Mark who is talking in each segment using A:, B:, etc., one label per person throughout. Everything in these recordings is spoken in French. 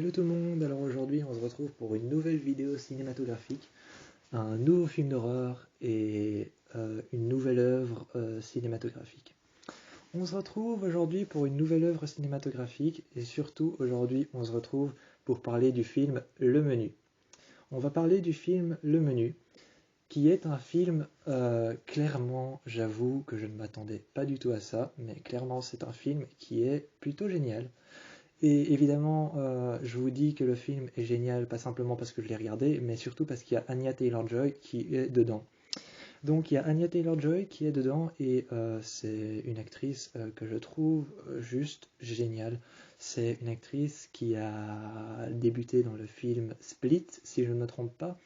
A: Hello tout le monde, alors aujourd'hui on se retrouve pour une nouvelle vidéo cinématographique, un nouveau film d'horreur et une nouvelle œuvre cinématographique. On se retrouve aujourd'hui pour une nouvelle œuvre cinématographique et surtout aujourd'hui on se retrouve pour parler du film Le Menu. On va parler du film Le Menu, qui est un film, clairement j'avoue que je ne m'attendais pas du tout à ça, mais clairement c'est un film qui est plutôt génial. Et évidemment, je vous dis que le film est génial, pas simplement parce que je l'ai regardé, mais surtout parce qu'il y a Anya Taylor-Joy qui est dedans. Donc il y a Anya Taylor-Joy qui est dedans et c'est une actrice que je trouve juste géniale. C'est une actrice qui a débuté dans le film Split, si je ne me trompe pas.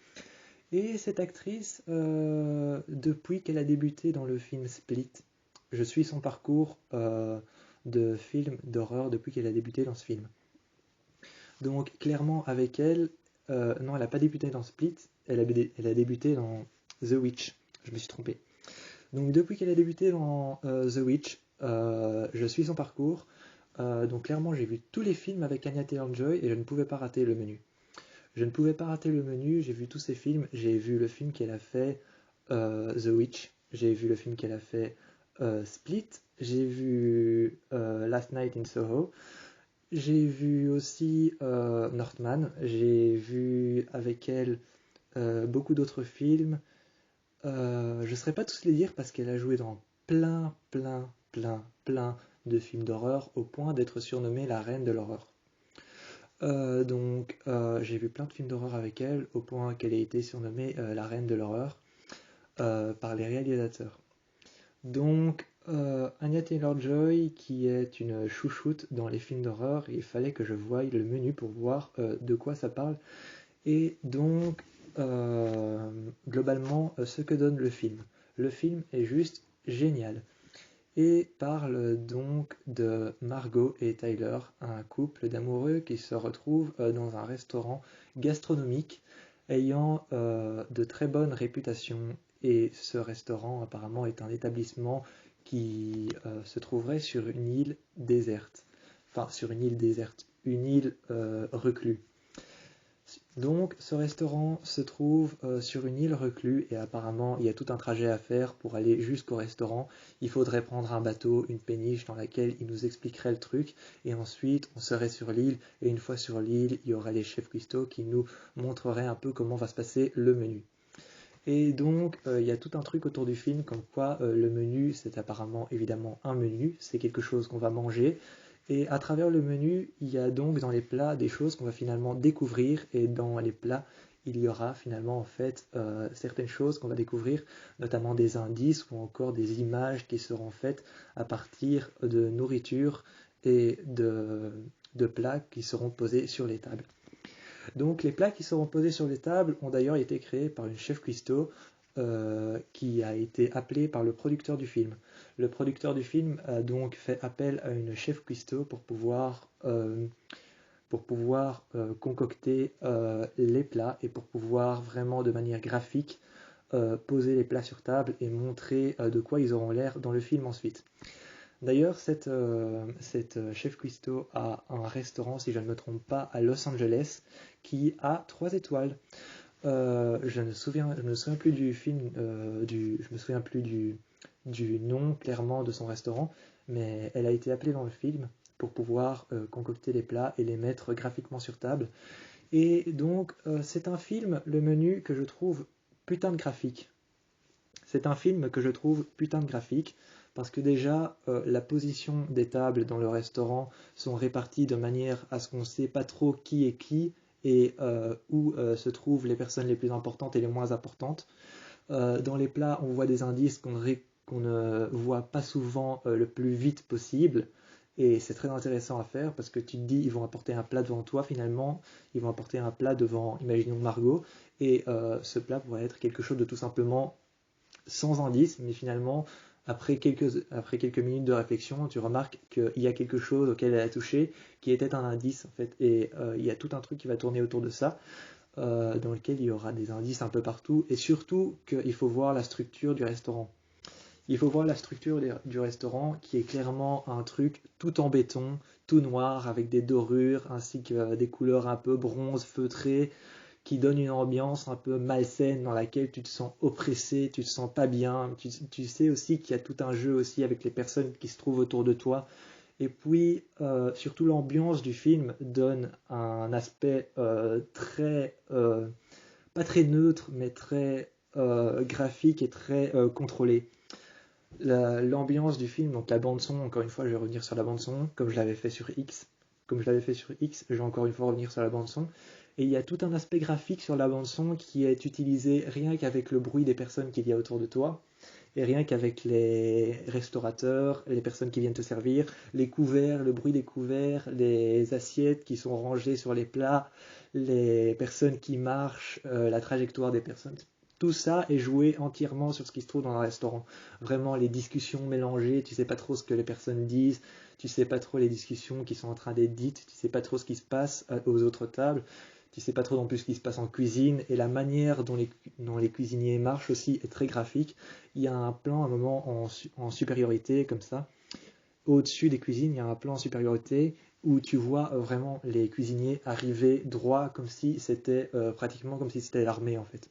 A: Et cette actrice, depuis qu'elle a débuté dans le film Split, je suis son parcours de film d'horreur depuis qu'elle a débuté dans ce film. Donc clairement avec elle, non, elle n'a pas débuté dans Split, elle a débuté dans The Witch, je me suis trompé. Donc depuis qu'elle a débuté dans The Witch, je suis son parcours. Donc clairement j'ai vu tous les films avec Anya Taylor-Joy et je ne pouvais pas rater Le Menu. Je ne pouvais pas rater Le Menu, j'ai vu tous ces films, j'ai vu le film qu'elle a fait The Witch, j'ai vu le film qu'elle a fait Split, j'ai vu Last Night in Soho, j'ai vu aussi Northman, j'ai vu avec elle beaucoup d'autres films. Je ne saurais pas tous les dire parce qu'elle a joué dans plein de films d'horreur au point d'être surnommée la reine de l'horreur. J'ai vu plein de films d'horreur avec elle au point qu'elle a été surnommée la reine de l'horreur par les réalisateurs. Donc, Anya Taylor-Joy, qui est une chouchoute dans les films d'horreur, il fallait que je voie le menu pour voir de quoi ça parle. Et donc, globalement, ce que donne le film. Le film est juste génial. Et parle donc de Margot et Tyler, un couple d'amoureux qui se retrouvent dans un restaurant gastronomique ayant de très bonnes réputations. Et ce restaurant apparemment est un établissement qui se trouverait sur une île déserte. Enfin, sur une île déserte, une île reclue. Donc ce restaurant se trouve sur une île reclue et apparemment il y a tout un trajet à faire pour aller jusqu'au restaurant. Il faudrait prendre un bateau, une péniche dans laquelle il nous expliquerait le truc et ensuite on serait sur l'île et une fois sur l'île il y aurait les chefs cuistots qui nous montreraient un peu comment va se passer le menu. Et donc il y a tout un truc autour du film comme quoi le menu c'est apparemment évidemment un menu, c'est quelque chose qu'on va manger. Et à travers le menu, il y a donc dans les plats des choses qu'on va finalement découvrir. Et dans les plats, il y aura finalement en fait certaines choses qu'on va découvrir, notamment des indices ou encore des images qui seront faites à partir de nourriture et de plats qui seront posés sur les tables. Donc les plats qui seront posés sur les tables ont d'ailleurs été créés par une chef cuistot qui a été appelée par le producteur du film. Le producteur du film a donc fait appel à une chef cuistot pour pouvoir concocter les plats et pour pouvoir vraiment de manière graphique poser les plats sur table et montrer de quoi ils auront l'air dans le film ensuite. D'ailleurs, cette chef cuistot a un restaurant, si je ne me trompe pas, à Los Angeles, qui a 3 étoiles. Je ne me souviens plus du film, je me souviens plus du nom clairement de son restaurant, mais elle a été appelée dans le film pour pouvoir concocter les plats et les mettre graphiquement sur table. Et donc, c'est un film, Le Menu, que je trouve putain de graphique. C'est un film que je trouve putain de graphique parce que déjà la position des tables dans le restaurant sont réparties de manière à ce qu'on ne sait pas trop qui est qui et où se trouvent les personnes les plus importantes et les moins importantes. Dans les plats, on voit des indices qu'on ne voit pas souvent le plus vite possible. Et c'est très intéressant à faire parce que tu te dis, ils vont apporter un plat devant toi finalement, ils vont apporter un plat devant, imaginons Margot, et ce plat pourrait être quelque chose de tout simplement sans indice, mais finalement, après quelques minutes de réflexion, tu remarques qu'il y a quelque chose auquel elle a touché qui était un indice en fait, et il y a tout un truc qui va tourner autour de ça, dans lequel il y aura des indices un peu partout, et surtout qu'il faut voir la structure du restaurant. Il faut voir la structure du restaurant qui est clairement un truc tout en béton, tout noir, avec des dorures ainsi que des couleurs un peu bronze feutrées qui donne une ambiance un peu malsaine dans laquelle tu te sens oppressé, tu te sens pas bien. Tu sais aussi qu'il y a tout un jeu aussi avec les personnes qui se trouvent autour de toi. Et puis, surtout l'ambiance du film donne un aspect pas très neutre, mais très graphique et très contrôlé. L'ambiance du film, donc la bande son, encore une fois, je vais revenir sur la bande son, comme je l'avais fait sur X. Comme je l'avais fait sur X, je vais encore une fois revenir sur la bande son. Et il y a tout un aspect graphique sur la bande son qui est utilisé rien qu'avec le bruit des personnes qu'il y a autour de toi, et rien qu'avec les restaurateurs, les personnes qui viennent te servir, les couverts, le bruit des couverts, les assiettes qui sont rangées sur les plats, les personnes qui marchent, la trajectoire des personnes. Tout ça est joué entièrement sur ce qui se trouve dans un restaurant. Vraiment, les discussions mélangées, tu sais pas trop ce que les personnes disent, tu sais pas trop les discussions qui sont en train d'être dites, tu sais pas trop ce qui se passe aux autres tables, tu sais pas trop non plus ce qui se passe en cuisine, et la manière dont les cuisiniers marchent aussi est très graphique. Il y a un plan, à un moment, en supériorité, comme ça. Au-dessus des cuisines, il y a un plan en supériorité où tu vois vraiment les cuisiniers arriver droit, comme si c'était pratiquement comme si c'était l'armée en fait.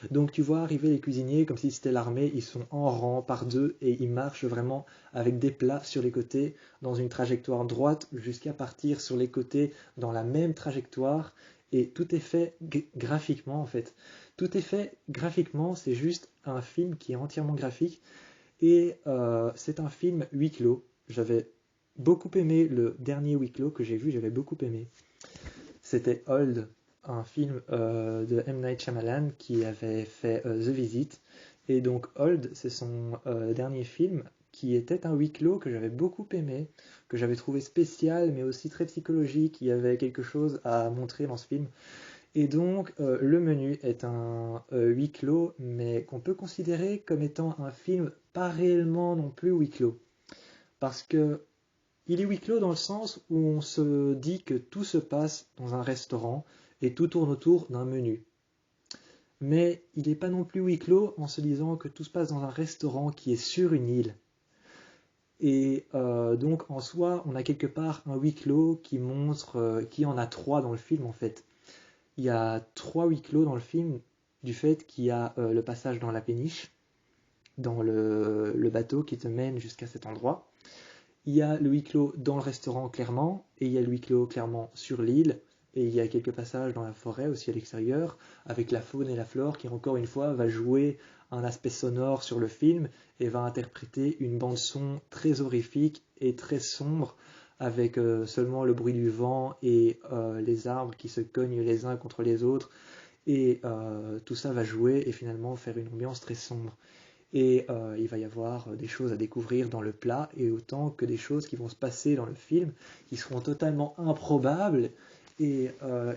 A: Donc tu vois arriver les cuisiniers comme si c'était l'armée, ils sont en rang par deux et ils marchent vraiment avec des plats sur les côtés dans une trajectoire droite jusqu'à partir sur les côtés dans la même trajectoire, et tout est fait graphiquement en fait. Tout est fait graphiquement, c'est juste un film qui est entièrement graphique, et c'est un film huis clos. J'avais beaucoup aimé le dernier huis clos que j'ai vu, j'avais beaucoup aimé. C'était Old, un film de M. Night Shyamalan qui avait fait The Visit. Et donc Old, c'est son dernier film qui était un huis clos que j'avais beaucoup aimé, que j'avais trouvé spécial mais aussi très psychologique. Il y avait quelque chose à montrer dans ce film. Et donc le menu est un huis clos, mais qu'on peut considérer comme étant un film pas réellement non plus huis clos. Parce que il est huis clos dans le sens où on se dit que tout se passe dans un restaurant et tout tourne autour d'un menu. Mais il n'est pas non plus huis clos en se disant que tout se passe dans un restaurant qui est sur une île. Et donc en soi, on a quelque part un huis clos qui montre qu'il y en a trois dans le film en fait. Il y a trois huis clos dans le film, du fait qu'il y a le passage dans la péniche, dans le bateau qui te mène jusqu'à cet endroit. Il y a le huis clos dans le restaurant clairement, et il y a le huis clos clairement sur l'île, et il y a quelques passages dans la forêt aussi à l'extérieur, avec la faune et la flore qui encore une fois va jouer un aspect sonore sur le film et va interpréter une bande son très horrifique et très sombre, avec seulement le bruit du vent et les arbres qui se cognent les uns contre les autres, et tout ça va jouer et finalement faire une ambiance très sombre. Et il va y avoir des choses à découvrir dans le plat, et autant que des choses qui vont se passer dans le film qui seront totalement improbables. Et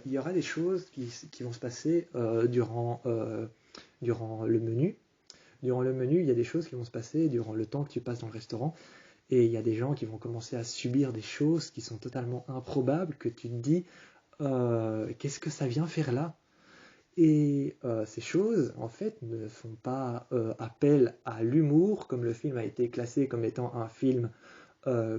A: il y aura des choses qui vont se passer durant le menu. Durant le menu, il y a des choses qui vont se passer durant le temps que tu passes dans le restaurant. Et il y a des gens qui vont commencer à subir des choses qui sont totalement improbables, que tu te dis, qu'est-ce que ça vient faire là? Et ces choses, en fait, ne font pas appel à l'humour, comme le film a été classé comme étant un film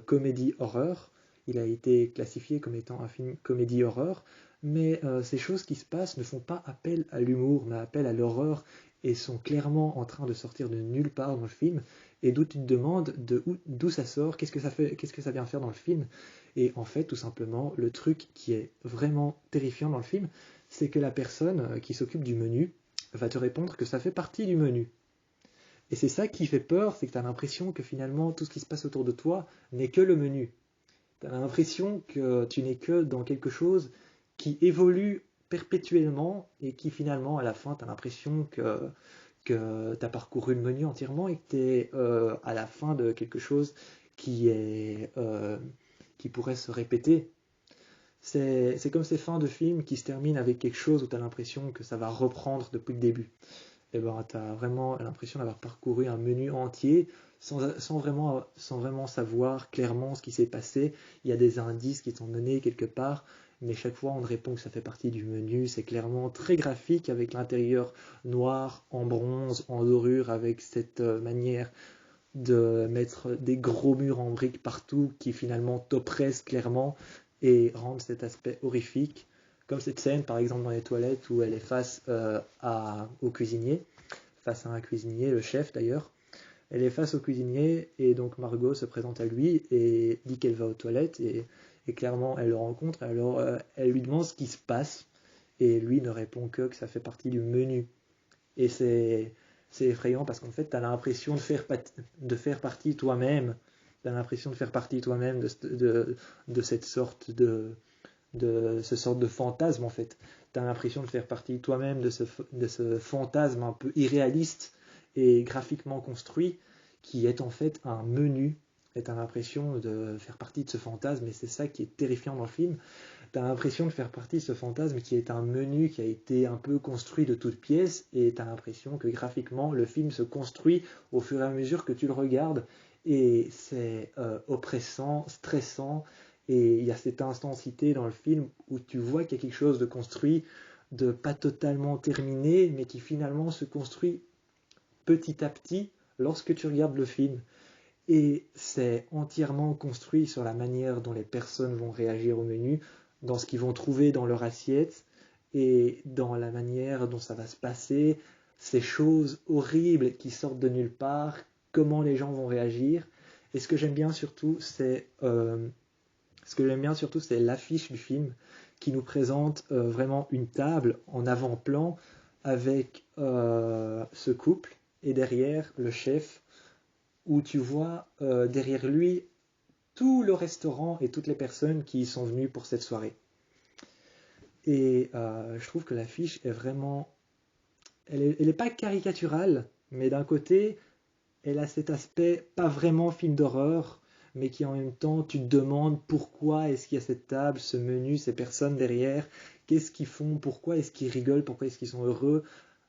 A: comédie-horreur. Il a été classifié comme étant un film comédie-horreur, mais ces choses qui se passent ne font pas appel à l'humour, mais appel à l'horreur, et sont clairement en train de sortir de nulle part dans le film, et d'où tu te demandes d'où ça sort, qu'est-ce que ça fait, qu'est-ce que ça vient faire dans le film. Et en fait, tout simplement, le truc qui est vraiment terrifiant dans le film, c'est que la personne qui s'occupe du menu va te répondre que ça fait partie du menu. Et c'est ça qui fait peur, c'est que tu as l'impression que finalement tout ce qui se passe autour de toi n'est que le menu. Tu as l'impression que tu n'es que dans quelque chose qui évolue perpétuellement, et qui finalement à la fin tu as l'impression que tu as parcouru le menu entièrement et que tu es à la fin de quelque chose qui pourrait se répéter. C'est comme ces fins de films qui se terminent avec quelque chose où tu as l'impression que ça va reprendre depuis le début. Et ben, tu as vraiment l'impression d'avoir parcouru un menu entier sans vraiment savoir clairement ce qui s'est passé. Il y a des indices qui sont donnés quelque part, mais chaque fois on répond que ça fait partie du menu. C'est clairement très graphique avec l'intérieur noir en bronze, en dorure, avec cette manière de mettre des gros murs en briques partout qui finalement t'oppressent clairement et rendent cet aspect horrifique. Comme cette scène par exemple dans les toilettes où elle est face au cuisinier, face à un cuisinier, le chef d'ailleurs. Elle est face au cuisinier et donc Margot se présente à lui et dit qu'elle va aux toilettes et clairement elle le rencontre. Alors elle lui demande ce qui se passe et lui ne répond que ça fait partie du menu. Et c'est effrayant parce qu'en fait tu as l'impression de faire partie toi-même. Tu as l'impression de faire partie toi-même de cette sorte de ce sorte de fantasme en fait. Tu as l'impression de faire partie toi-même de ce fantasme un peu irréaliste et graphiquement construit qui est en fait un menu. Et tu as l'impression de faire partie de ce fantasme et c'est ça qui est terrifiant dans le film. Tu as l'impression de faire partie de ce fantasme qui est un menu qui a été un peu construit de toutes pièces et tu as l'impression que graphiquement le film se construit au fur et à mesure que tu le regardes et c'est oppressant, stressant et il y a cette intensité dans le film où tu vois qu'il y a quelque chose de construit, de pas totalement terminé mais qui finalement se construit petit à petit lorsque tu regardes le film. Et c'est entièrement construit sur la manière dont les personnes vont réagir au menu, dans ce qu'ils vont trouver dans leur assiette et dans la manière dont ça va se passer, ces choses horribles qui sortent de nulle part, comment les gens vont réagir. Et ce que j'aime bien surtout, c'est l'affiche du film qui nous présente vraiment une table en avant-plan avec ce couple et derrière le chef où tu vois derrière lui tout le restaurant et toutes les personnes qui y sont venues pour cette soirée. Et je trouve que l'affiche est vraiment... Elle est pas caricaturale, mais d'un côté, elle a cet aspect pas vraiment film d'horreur, mais qui en même temps, tu te demandes pourquoi est-ce qu'il y a cette table, ce menu, ces personnes derrière, qu'est-ce qu'ils font, pourquoi est-ce qu'ils rigolent, pourquoi est-ce qu'ils sont heureux,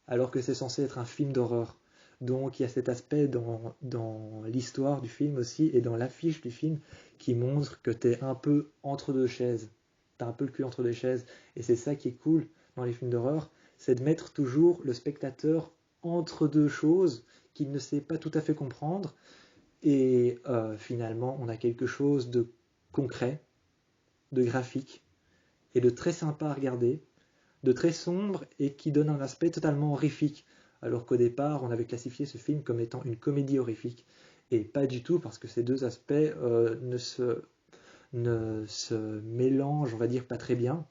A: alors que c'est censé être un film d'horreur. Donc il y a cet aspect dans l'histoire du film aussi et dans l'affiche du film qui montre que tu es un peu entre deux chaises. Tu as un peu le cul entre deux chaises. Et c'est ça qui est cool dans les films d'horreur, c'est de mettre toujours le spectateur entre deux choses qu'il ne sait pas tout à fait comprendre. Et finalement, on a quelque chose de concret, de graphique et de très sympa à regarder, de très sombre et qui donne un aspect totalement horrifique. Alors qu'au départ, on avait classifié ce film comme étant une comédie horrifique. Et pas du tout, parce que ces deux aspects ne se mélangent, on va dire, pas très bien.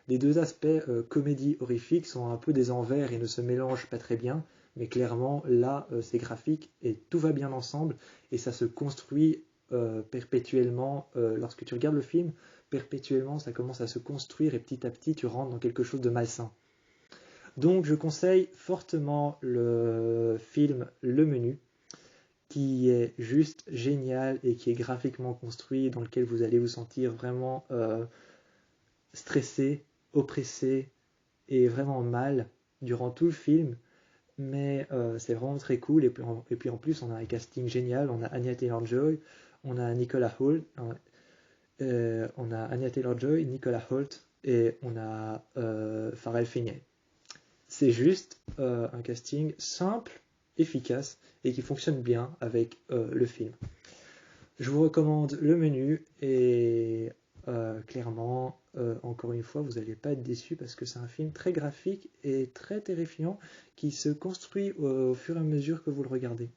A: Les deux aspects comédie horrifique sont un peu des envers et ne se mélangent pas très bien. Mais clairement, là, c'est graphique et tout va bien ensemble et ça se construit perpétuellement. Lorsque tu regardes le film, perpétuellement, ça commence à se construire et petit à petit, tu rentres dans quelque chose de malsain. Donc, je conseille fortement le film Le Menu, qui est juste génial et qui est graphiquement construit, dans lequel vous allez vous sentir vraiment stressé, oppressé et vraiment mal durant tout le film. Mais c'est vraiment très cool. Et puis en plus, on a un casting génial. On a Anya Taylor-Joy, on a Nicolas Hoult, Nicolas Hoult et on a Pharrell Finney. C'est juste un casting simple, efficace et qui fonctionne bien avec le film. Je vous recommande Le Menu et clairement, encore une fois, vous n'allez pas être déçus parce que c'est un film très graphique et très terrifiant qui se construit au fur et à mesure que vous le regardez.